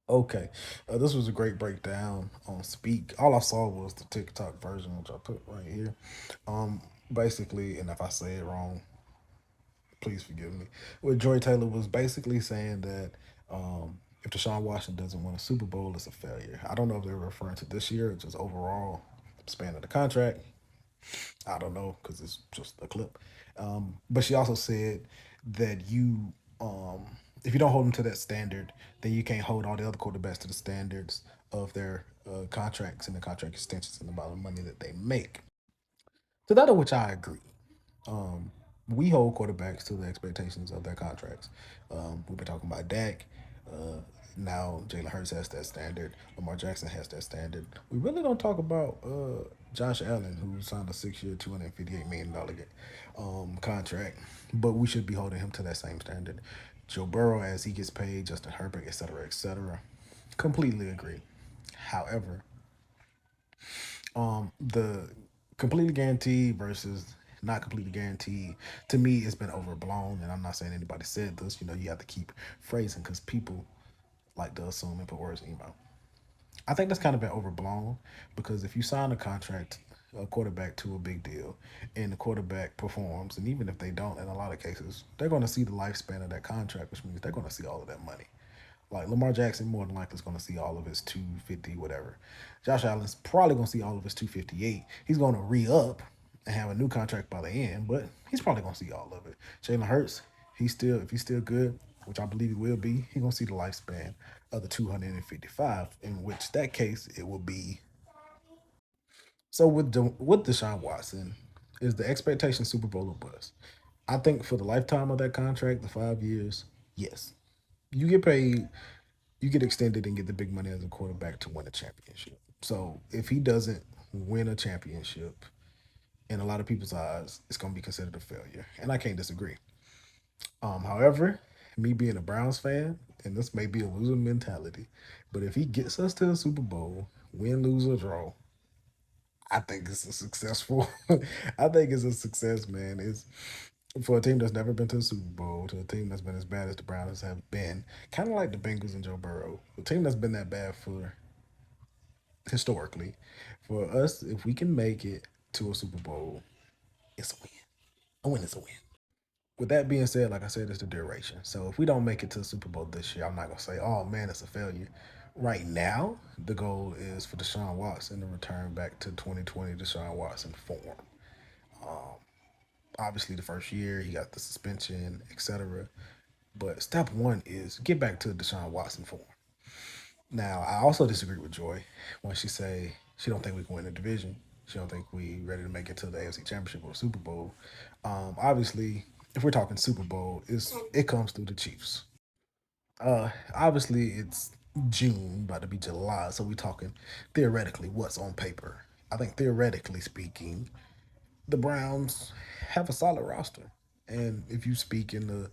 Okay, this was a great breakdown on Speak. All I saw was the TikTok version, which I put right here. Um, Basically, and if I say it wrong, please forgive me. What Joy Taylor was basically saying that if Deshaun Watson doesn't win a Super Bowl, it's a failure. I don't know if they were referring to this year or just overall span of the contract. I don't know because it's just a clip. But she also said that if you don't hold them to that standard, then you can't hold all the other quarterbacks to the standards of their contracts and the contract extensions and the amount of money that they make. To that of which I agree. Um, we hold quarterbacks to the expectations of their contracts. We've been talking about Dak. Uh, Now Jalen Hurts has that standard. Lamar Jackson has that standard. We really don't talk about Josh Allen, who signed a 6-year, $258 million contract, but we should be holding him to that same standard. Joe Burrow, as he gets paid, Justin Herbert, et cetera, et cetera. Completely agree. However, the completely guaranteed versus not completely guaranteed, to me it's been overblown, and I'm not saying anybody said this. You have to keep phrasing because people like to assume and put words in your mouth. I think that's kind of been overblown because if you sign a contract, a quarterback to a big deal, and the quarterback performs, and even if they don't, in a lot of cases, they're going to see the lifespan of that contract, which means they're going to see all of that money. Like Lamar Jackson, more than likely is going to see all of his 250, whatever. Josh Allen's probably going to see all of his 258. He's going to re up and have a new contract by the end, but he's probably going to see all of it. Jalen Hurts, if he's still good, which I believe he will be, he's going to see the lifespan of the 255. In which that case it will be. So with Deshaun Watson, is the expectation Super Bowl or bust? I think for the lifetime of that contract, the 5 years, yes, you get paid, you get extended and get the big money as a quarterback to win a championship. So if he doesn't win a championship, in a lot of people's eyes, it's going to be considered a failure, and I can't disagree. However, me being a Browns fan, and this may be a loser mentality, but if he gets us to the Super Bowl, win, lose, or draw, I think it's a successful. I think it's a success, man. It's for a team that's never been to the Super Bowl, to a team that's been as bad as the Browns have been, kind of like the Bengals and Joe Burrow, a team that's been that bad for historically. For us, if we can make it to a Super Bowl, it's a win. A win is a win. With that being said, like I said, it's the duration. So if we don't make it to the Super Bowl this year, I'm not gonna say, "Oh man, it's a failure." Right now, the goal is for Deshaun Watson to return back to 2020 Deshaun Watson form. Um, Obviously, the first year he got the suspension, etc. But step one is get back to Deshaun Watson form. Now, I also disagree with Joy when she say she don't think we can win the division. She don't think we ready to make it to the AFC Championship or Super Bowl. Obviously, if we're talking Super Bowl, it comes through the Chiefs. Obviously, it's June, about to be July, so we're talking theoretically what's on paper. I think theoretically speaking, the Browns have a solid roster, and if you speak into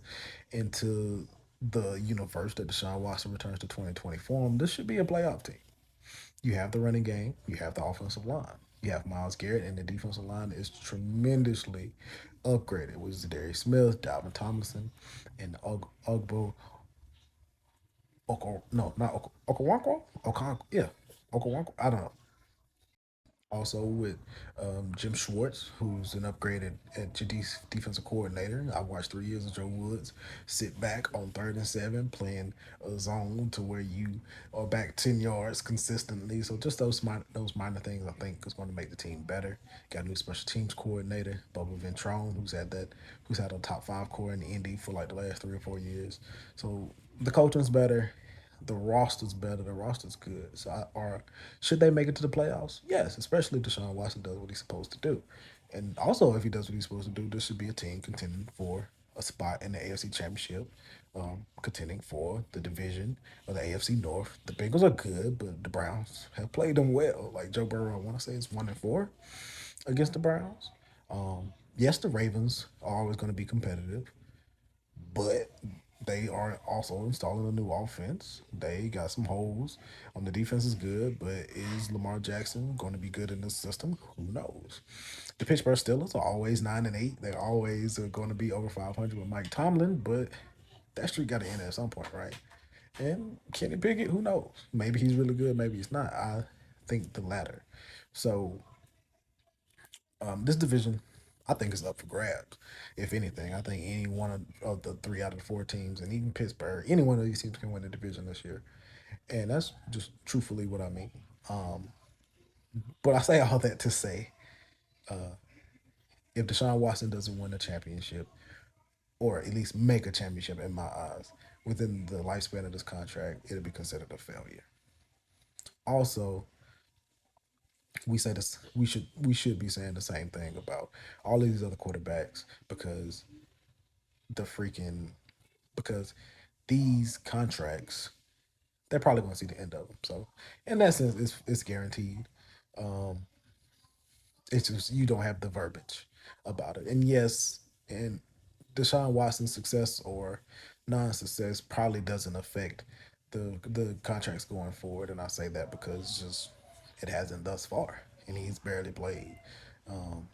the universe that Deshaun Watson returns to 2020 form, this should be a playoff team. You have the running game, you have the offensive line, you have Miles Garrett, and the defensive line is tremendously upgraded with Zadarius Smith, Dalvin Tomlinson, and Ugbo no, not Okonkwo, yeah, Okonkwo. I don't know. Also with Jim Schwartz, who's an upgraded at defensive coordinator. I watched 3 years of Joe Woods sit back on 3rd and 7, playing a zone to where you are back 10 yards consistently. So just those minor things I think is going to make the team better. Got a new special teams coordinator, Bubba Ventrone, who's had a top 5 core in the Indy for like the last 3 or 4 years. So the coaching's better, the roster's better. The roster's good. Or should they make it to the playoffs? Yes, especially if Deshaun Watson does what he's supposed to do. And also, if he does what he's supposed to do, this should be a team contending for a spot in the AFC Championship, contending for the division of the AFC North. The Bengals are good, but the Browns have played them well. Like Joe Burrow, I want to say it's 1-4 against the Browns. Yes, the Ravens are always going to be competitive, but they are also installing a new offense. They got some holes. The defense is good, but is Lamar Jackson going to be good in this system? Who knows? The Pittsburgh Steelers are always 9-8. They're always going to be over 500 with Mike Tomlin, but that streak got to end at some point, right? And Kenny Pickett, who knows? Maybe he's really good, maybe he's not. I think the latter. So this division, I think is up for grabs. If anything, I think any one of the three out of the four teams, and even Pittsburgh, any one of these teams can win the division this year. And that's just truthfully what I mean. Um, but I say all that to say, if Deshaun Watson doesn't win a championship, or at least make a championship in my eyes, within the lifespan of this contract, it'll be considered a failure. Also, we should be saying the same thing about all of these other quarterbacks the freaking because these contracts they're probably going to see the end of them. So in that sense, it's guaranteed. Um, it's just you don't have the verbiage about it. And yes, and Deshaun Watson's success or non-success probably doesn't affect the contracts going forward. And I say that because just it hasn't thus far, and he's barely played. Um,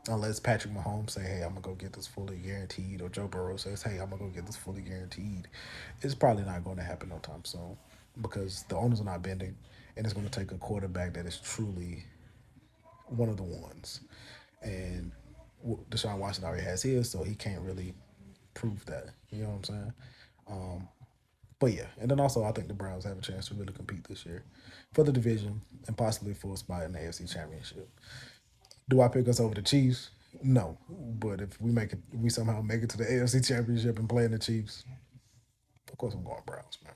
unless Patrick Mahomes say, "Hey, I'm gonna go get this fully guaranteed," or Joe Burrow says, "Hey, I'm gonna go get this fully guaranteed," it's probably not going to happen no time soon because the owners are not bending, and it's going to take a quarterback that is truly one of the ones. And Deshaun Watson already has his, so he can't really prove that. You know what I'm saying? Um, but yeah, and then also I think the Browns have a chance to really compete this year for the division and possibly for a spot in the AFC Championship. Do I pick us over the Chiefs? No, but if we make it, we somehow make it to the AFC Championship and play in the Chiefs. Of course, I'm going Browns, man.